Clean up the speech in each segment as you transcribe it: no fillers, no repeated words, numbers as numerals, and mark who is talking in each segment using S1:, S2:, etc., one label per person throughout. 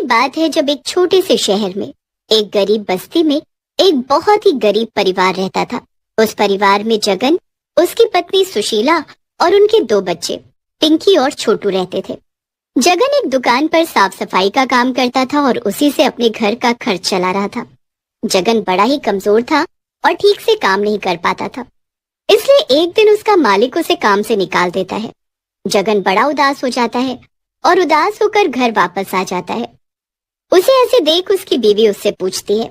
S1: बात है जब एक छोटे से शहर में एक गरीब बस्ती में एक बहुत ही गरीब परिवार रहता था। उस परिवार में जगन, उसकी पत्नी सुशीला और उनके 2 बच्चे पिंकी और छोटू रहते थे। जगन एक दुकान पर साफ सफाई का काम करता था और उसी से अपने घर का खर्च चला रहा था। जगन बड़ा ही कमजोर था और ठीक से काम नहीं कर पाता था, इसलिए एक दिन उसका मालिक उसे काम से निकाल देता है। जगन बड़ा उदास हो जाता है और उदास होकर घर वापस आ जाता है। उसे ऐसे देख उसकी बीवी उससे पूछती है,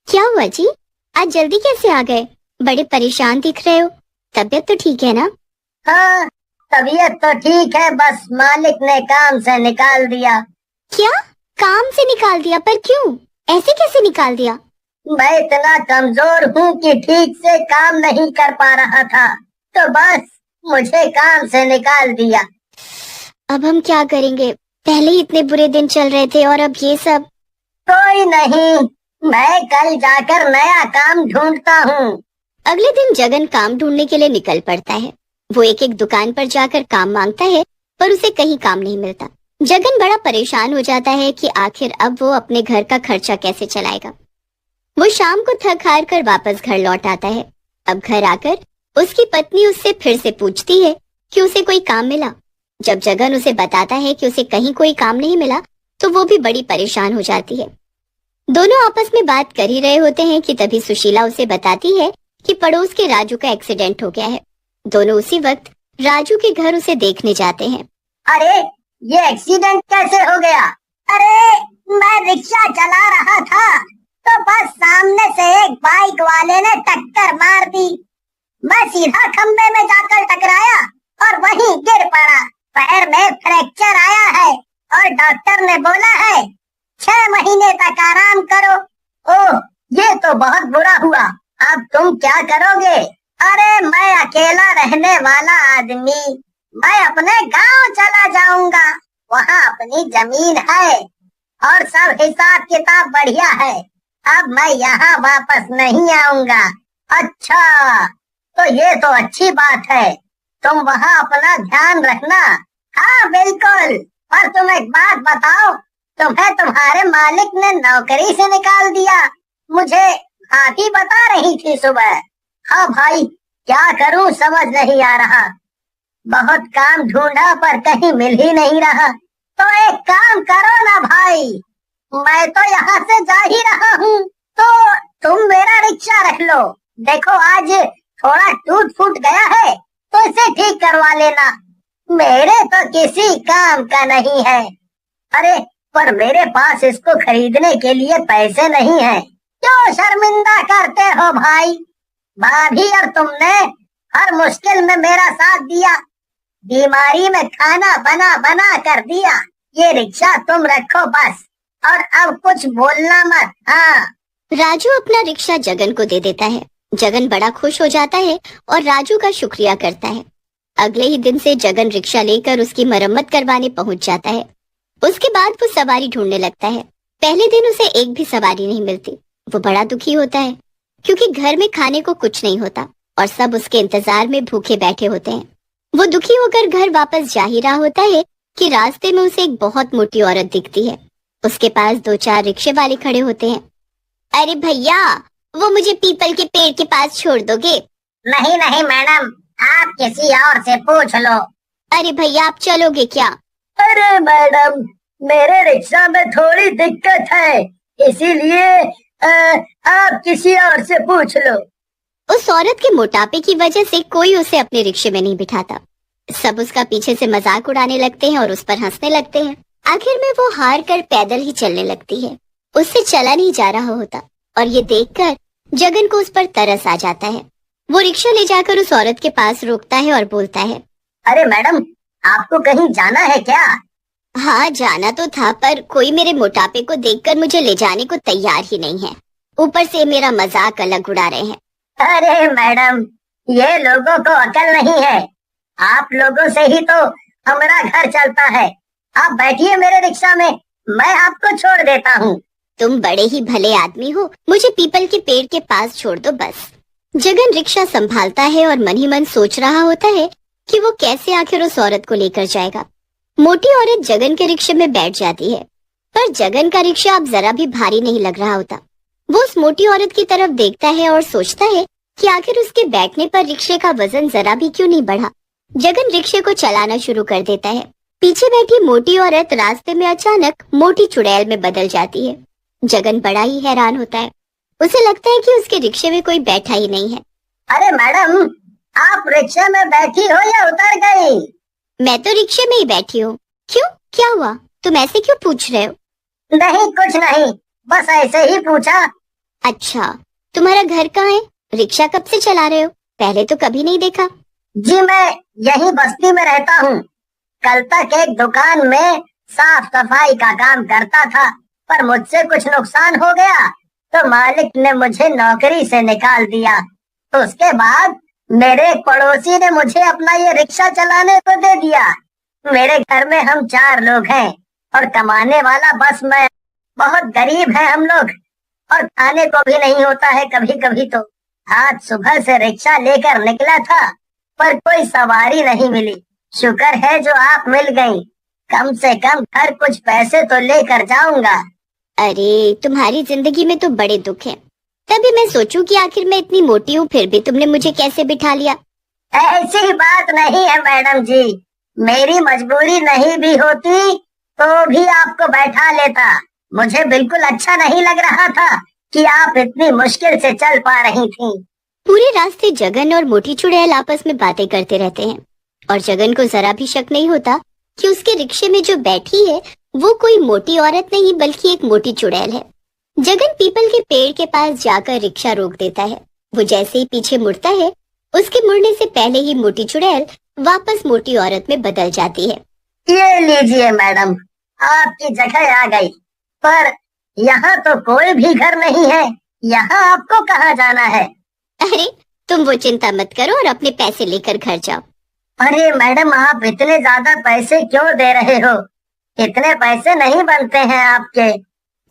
S1: क्या हुआ जी, आज जल्दी कैसे आ गए? बड़े परेशान दिख रहे हो, तबीयत तो ठीक है ना?
S2: हाँ, तबीयत तो ठीक है, बस मालिक ने काम से निकाल दिया।
S1: क्या? काम से निकाल दिया? पर क्यों? ऐसे कैसे निकाल दिया?
S2: मैं इतना कमजोर हूँ कि ठीक से काम नहीं कर पा रहा था, तो बस मुझे काम से निकाल दिया।
S1: अब हम क्या करेंगे? पहले ही इतने बुरे दिन चल रहे थे और अब ये सब।
S2: कोई नहीं, मैं कल जाकर नया काम ढूंढता हूँ।
S1: अगले दिन जगन काम ढूंढने के लिए निकल पड़ता है। वो एक एक दुकान पर जाकर काम मांगता है, पर उसे कहीं काम नहीं मिलता। जगन बड़ा परेशान हो जाता है कि आखिर अब वो अपने घर का खर्चा कैसे चलाएगा। वो शाम को थक हार कर वापस घर लौट आता है। अब घर आकर उसकी पत्नी उससे फिर से पूछती है कि उसे कोई काम मिला। जब जगन उसे बताता है कि उसे कहीं कोई काम नहीं मिला, तो वो भी बड़ी परेशान हो जाती है। दोनों आपस में बात कर ही रहे होते हैं कि तभी सुशीला उसे बताती है कि पड़ोस के राजू का एक्सीडेंट हो गया है। दोनों उसी वक्त राजू के घर उसे देखने जाते हैं।
S2: अरे, ये एक्सीडेंट कैसे हो गया? अरे, मैं रिक्शा चला रहा था तो बस सामने से एक बाइक वाले ने टक्कर मार दी। मैं सीधा खंबे में जाकर टकराया और वहीं गिर पड़ा। पैर में फ्रैक्चर आया है और डॉक्टर ने बोला है 6 महीने तक आराम करो। ओह, ये तो बहुत बुरा हुआ। अब तुम क्या करोगे? अरे, मैं अकेला रहने वाला आदमी, मैं अपने गांव चला जाऊंगा। वहाँ अपनी जमीन है और सब हिसाब किताब बढ़िया है। अब मैं यहाँ वापस नहीं आऊंगा। अच्छा, तो ये तो अच्छी बात है। तुम वहाँ अपना ध्यान रखना। हाँ बिल्कुल। पर तुम एक बात बताओ, तुम्हें तुम्हारे मालिक ने नौकरी से निकाल दिया। मुझे भाभी बता रही थी सुबह। हाँ भाई, क्या करूं समझ नहीं आ रहा। बहुत काम ढूंढा पर कहीं मिल ही नहीं रहा। तो एक काम करो ना भाई, मैं तो यहाँ से जा ही रहा हूँ, तो तुम मेरा रिक्शा रख लो। देखो आज थोड़ा टूट फूट गया है तो इसे ठीक करवा लेना। मेरे तो किसी काम का नहीं है। अरे, पर मेरे पास इसको खरीदने के लिए पैसे नहीं हैं। क्यों शर्मिंदा करते हो भाई? भाभी और तुमने हर मुश्किल में मेरा साथ दिया, बीमारी में खाना बना बना कर दिया। ये रिक्शा तुम रखो बस, और अब कुछ बोलना मत। हाँ।
S1: राजू अपना रिक्शा जगन को दे देता है। जगन बड़ा खुश हो जाता है और राजू का शुक्रिया करता है। अगले ही दिन से जगन रिक्शा लेकर उसकी मरम्मत करवाने पहुंच जाता है। उसके बाद वो सवारी ढूंढने लगता है। पहले दिन उसे एक भी सवारी नहीं मिलती। वो बड़ा दुखी होता है क्योंकि घर में खाने को कुछ नहीं होता और सब उसके इंतजार में भूखे बैठे होते हैं। वो दुखी होकर घर वापस जा ही रहा होता है कि रास्ते में उसे एक बहुत मोटी औरत दिखती है। उसके पास 2-4 रिक्शे वाले खड़े होते हैं। अरे भैया, वो मुझे पीपल के पेड़ के पास छोड़ दोगे?
S2: नहीं नहीं मैडम, आप किसी और से पूछ लो।
S1: अरे भैया, आप चलोगे क्या?
S2: अरे मैडम, मेरे रिक्शा में थोड़ी दिक्कत है, इसीलिए आप किसी और से पूछ लो।
S1: उस औरत के मोटापे की वजह से कोई उसे अपने रिक्शे में नहीं बिठाता। सब उसका पीछे से मजाक उड़ाने लगते हैं और उस पर हंसने लगते हैं। आखिर में वो हार कर पैदल ही चलने लगती है। उससे चला नहीं जा रहा होता और ये देखकर जगन को उस पर तरस आ जाता है। वो रिक्शा ले जाकर उस औरत के पास रोकता है और बोलता है,
S2: अरे मैडम, आपको कहीं जाना है क्या?
S1: हाँ, जाना तो था, पर कोई मेरे मोटापे को देखकर मुझे ले जाने को तैयार ही नहीं है। ऊपर से मेरा मजाक अलग उड़ा रहे हैं।
S2: अरे मैडम, ये लोगों को अकल नहीं है। आप लोगों से ही तो हमारा घर चलता है। आप बैठिए मेरे रिक्शा में, मैं आपको छोड़ देता हूँ।
S1: तुम बड़े ही भले आदमी हो, मुझे पीपल के पेड़ के पास छोड़ दो बस। जगन रिक्शा संभालता है और मन ही मन सोच रहा होता है कि वो कैसे आखिर उस औरत को लेकर जाएगा। मोटी औरत जगन के रिक्शे में बैठ जाती है, पर जगन का रिक्शा अब जरा भी भारी नहीं लग रहा होता। वो उस मोटी औरत की तरफ देखता है और सोचता है कि आखिर उसके बैठने पर रिक्शे का वजन जरा भी क्यों नहीं बढ़ा। जगन रिक्शे को चलाना शुरू कर देता है। पीछे बैठी मोटी औरत रास्ते में अचानक मोटी चुड़ैल में बदल जाती है। जगन बड़ा ही हैरान होता है। उसे लगता है कि उसके रिक्शे में कोई बैठा ही नहीं है।
S2: अरे मैडम, आप रिक्शे में बैठी हो या उतर गई?
S1: मैं तो रिक्शे में ही बैठी हूँ। क्यों, क्या हुआ? तुम ऐसे क्यों पूछ रहे हो?
S2: नहीं, कुछ नहीं, बस ऐसे ही पूछा।
S1: अच्छा, तुम्हारा घर कहाँ है? रिक्शा कब से चला रहे हो? पहले तो कभी नहीं देखा।
S2: जी, मैं यही बस्ती में रहता हूँ। कल तक एक दुकान में साफ सफाई का काम करता था, पर मुझसे कुछ नुकसान हो गया तो मालिक ने मुझे नौकरी से निकाल दिया। तो उसके बाद मेरे एक पड़ोसी ने मुझे अपना ये रिक्शा चलाने को दे दिया। मेरे घर में हम 4 लोग हैं और कमाने वाला बस मैं। बहुत गरीब है हम लोग और खाने को भी नहीं होता है कभी कभी। तो आज सुबह से रिक्शा लेकर निकला था, पर कोई सवारी नहीं मिली। शुक्र है जो आप मिल गई। कम से कम घर कुछ पैसे तो लेकर जाऊंगा।
S1: अरे, तुम्हारी जिंदगी में तो बड़े दुख हैं। तभी मैं सोचूं कि आखिर मैं इतनी मोटी हूँ, फिर भी तुमने मुझे कैसे बिठा लिया।
S2: ऐसी बात नहीं है मैडम जी, मेरी मजबूरी नहीं भी होती तो भी आपको बैठा लेता। मुझे बिल्कुल अच्छा नहीं लग रहा था कि आप इतनी मुश्किल से चल पा रही थी।
S1: पूरे रास्ते जगन और मोटी चुड़ैल आपस में बातें करते रहते हैं और जगन को जरा भी शक नहीं होता कि उसके रिक्शे में जो बैठी है वो कोई मोटी औरत नहीं बल्कि एक मोटी चुड़ैल है। जगन पीपल के पेड़ के पास जाकर रिक्शा रोक देता है। वो जैसे ही पीछे मुड़ता है, उसके मुड़ने से पहले ही मोटी चुड़ैल वापस मोटी औरत में बदल जाती है।
S2: ये लीजिए मैडम, आपकी जगह आ गई। पर यहाँ तो कोई भी घर नहीं है। यहाँ आपको कहाँ जाना है?
S1: अरे, तुम वो चिंता मत करो और अपने पैसे लेकर घर जाओ।
S2: अरे मैडम, आप इतने ज्यादा पैसे क्यों दे रहे हो? इतने पैसे नहीं बनते हैं आपके।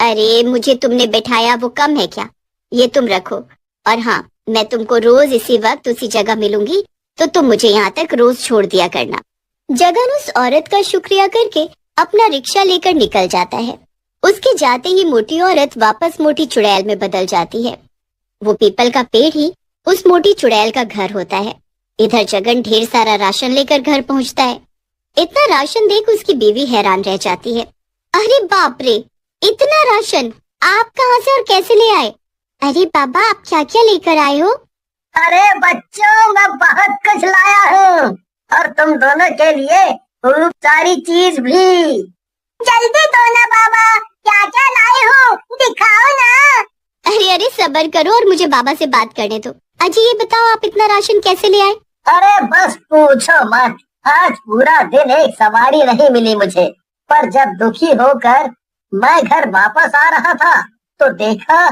S1: अरे, मुझे तुमने बैठाया वो कम है क्या? ये तुम रखो। और हाँ, मैं तुमको रोज इसी वक्त उसी जगह मिलूंगी, तो तुम मुझे यहाँ तक रोज छोड़ दिया करना। जगन उस औरत का शुक्रिया करके अपना रिक्शा लेकर निकल जाता है। उसके जाते ही मोटी औरत वापस मोटी चुड़ैल में बदल जाती है। वो पीपल का पेड़ ही उस मोटी चुड़ैल का घर होता है। इधर जगन ढेर सारा राशन लेकर घर पहुंचता है। इतना राशन देख उसकी बीवी हैरान रह जाती है। अरे बाप रे, इतना राशन आप कहाँ से और कैसे ले आए? अरे बाबा, आप क्या क्या लेकर आए हो?
S2: अरे बच्चों, मैं बहुत कुछ लाया हूँ और तुम दोनों के लिए खूब सारी चीज भी। जल्दी दो ना बाबा, क्या क्या लाए हो दिखाओ ना।
S1: अरे अरे, सब्र करो और मुझे बाबा से बात करने दो। अजी, ये बताओ आप इतना राशन कैसे ले आए?
S2: अरे बस पूछो मत, आज पूरा दिन एक सवारी नहीं मिली मुझे। पर जब दुखी होकर मैं घर वापस आ रहा था तो देखा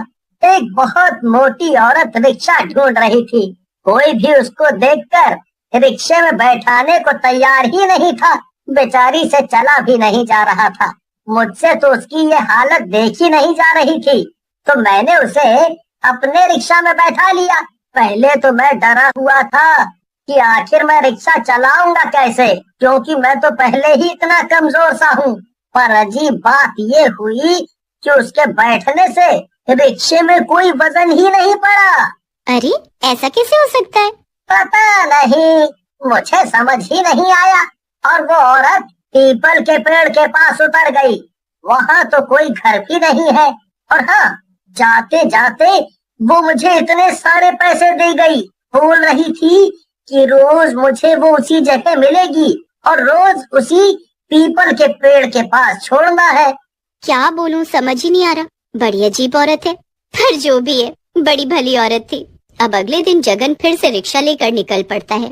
S2: एक बहुत मोटी औरत रिक्शा ढूंढ रही थी। कोई भी उसको देखकर रिक्शे में बैठाने को तैयार ही नहीं था। बेचारी से चला भी नहीं जा रहा था। मुझसे तो उसकी ये हालत देखी नहीं जा रही थी, तो मैंने उसे अपने रिक्शा में बैठा लिया। पहले तो मैं डरा हुआ था कि आखिर मैं रिक्शा चलाऊंगा कैसे, क्योंकि मैं तो पहले ही इतना कमजोर सा हूँ। पर अजीब बात ये हुई कि उसके बैठने से रिक्शे में कोई वजन ही नहीं पड़ा।
S1: अरे, ऐसा कैसे हो सकता है?
S2: पता नहीं, मुझे समझ ही नहीं आया। और वो औरत पीपल के पेड़ के पास उतर गई। वहाँ तो कोई घर भी नहीं है। और हाँ, जाते जाते वो मुझे इतने सारे पैसे दे गई। बोल रही थी कि रोज मुझे वो उसी जगह मिलेगी और रोज उसी पीपल के पेड़ के पास छोड़ना है।
S1: क्या बोलूं, समझ ही नहीं आ रहा। बड़ी अजीब औरत है, पर जो भी है, बड़ी भली औरत थी। अब अगले दिन जगन फिर से रिक्शा लेकर निकल पड़ता है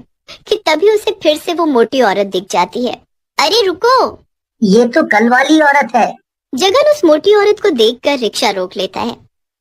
S1: कि तभी उसे फिर से वो मोटी औरत दिख जाती है। अरे रुको,
S2: ये तो कल वाली औरत है।
S1: जगन उस मोटी औरत को देखकर रिक्शा रोक लेता है।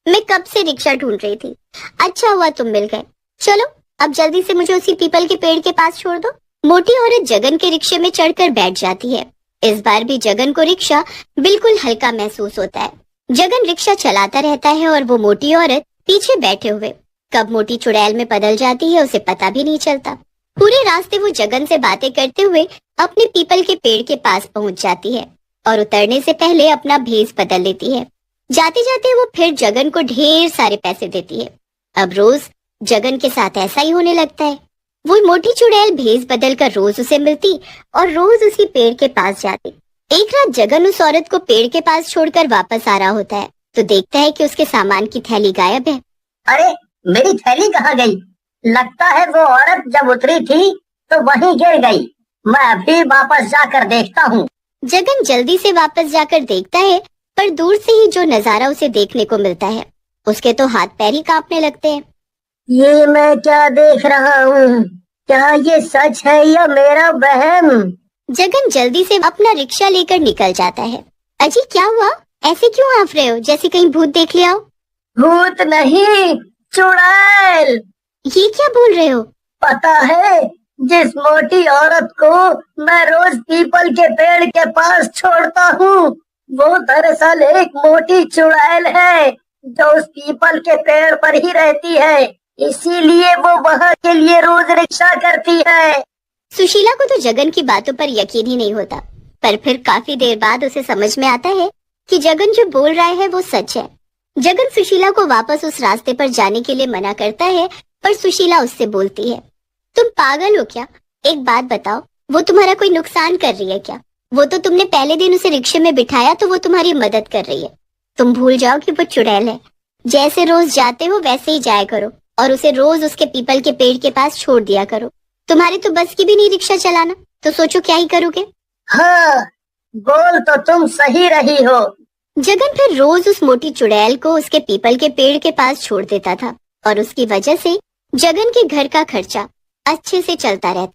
S1: मैं कब से रिक्शा ढूंढ रही थी। अच्छा हुआ तुम मिल गए। चलो, अब जल्दी से मुझे उसी पीपल के पेड़ के पास छोड़ दो। मोटी औरत जगन के रिक्शे में चढ़कर बैठ जाती है। इस बार भी जगन को रिक्शा बिल्कुल हल्का महसूस होता है। जगन रिक्शा चलाता रहता है और वो मोटी औरत पीछे बैठे हुए कब मोटी चुड़ैल में बदल जाती है उसे पता भी नहीं चलता। पूरे रास्ते वो जगन से बातें करते हुए अपने पीपल के पेड़ के पास पहुंच जाती है। और उतरने से पहले अपना भेष बदल लेती है। जाते जाते वो फिर जगन को ढेर सारे पैसे देती है। अब रोज जगन के साथ ऐसा ही होने लगता है। वो मोटी चुड़ैल भेष बदल कर रोज उसे मिलती और रोज उसी पेड़ के पास जाती। एक रात जगन उस औरत को पेड़ के पास छोड़कर वापस आ रहा होता है तो देखता है कि उसके सामान की थैली गायब है।
S2: अरे मेरी थैली कहाँ गई? लगता है वो औरत जब उतरी थी तो वहीं गिर गई। मैं अभी वापस जाकर देखता हूँ।
S1: जगन जल्दी से वापस जाकर देखता है पर दूर से ही जो नजारा उसे देखने को मिलता है उसके तो हाथ पैर ही कांपने लगते हैं।
S2: ये मैं क्या देख रहा हूँ? क्या ये सच है या मेरा वहम?
S1: जगन जल्दी से अपना रिक्शा लेकर निकल जाता है। अजी क्या हुआ? ऐसे क्यों हाँफ रहे हो जैसे कहीं भूत देख लिया हो?
S2: भूत नहीं, चुड़ैल।
S1: ये क्या बोल रहे हो?
S2: पता है, जिस मोटी औरत को मैं रोज पीपल के पेड़ के पास छोड़ता हूँ वो दरअसल एक मोटी चुड़ैल है जो उस पीपल के पेड़ पर ही रहती है। इसीलिए वो वहाँ के लिए रोज रिक्शा करती है।
S1: सुशीला को तो जगन की बातों पर यकीन ही नहीं होता, पर फिर काफी देर बाद उसे समझ में आता है कि जगन जो बोल रहा है वो सच है। जगन सुशीला को वापस उस रास्ते पर जाने के लिए मना करता है पर सुशीला उससे बोलती है, तुम पागल हो क्या? एक बात बताओ, वो तुम्हारा कोई नुकसान कर रही है क्या? वो तो तुमने पहले दिन उसे रिक्शे में बिठाया तो वो तुम्हारी मदद कर रही है। तुम भूल जाओ कि वो चुड़ैल है। जैसे रोज जाते हो वैसे ही जाया करो और उसे रोज उसके पीपल के पेड़ के पास छोड़ दिया करो। तुम्हारे तो बस की भी नहीं रिक्शा चलाना, तो सोचो क्या ही करोगे।
S2: हाँ, बोल तो तुम सही रही हो।
S1: जगन फिर रोज उस मोटी चुड़ैल को उसके पीपल के पेड़ के पास छोड़ देता था और उसकी वजह से जगन के घर का खर्चा अच्छे से चलता रहता।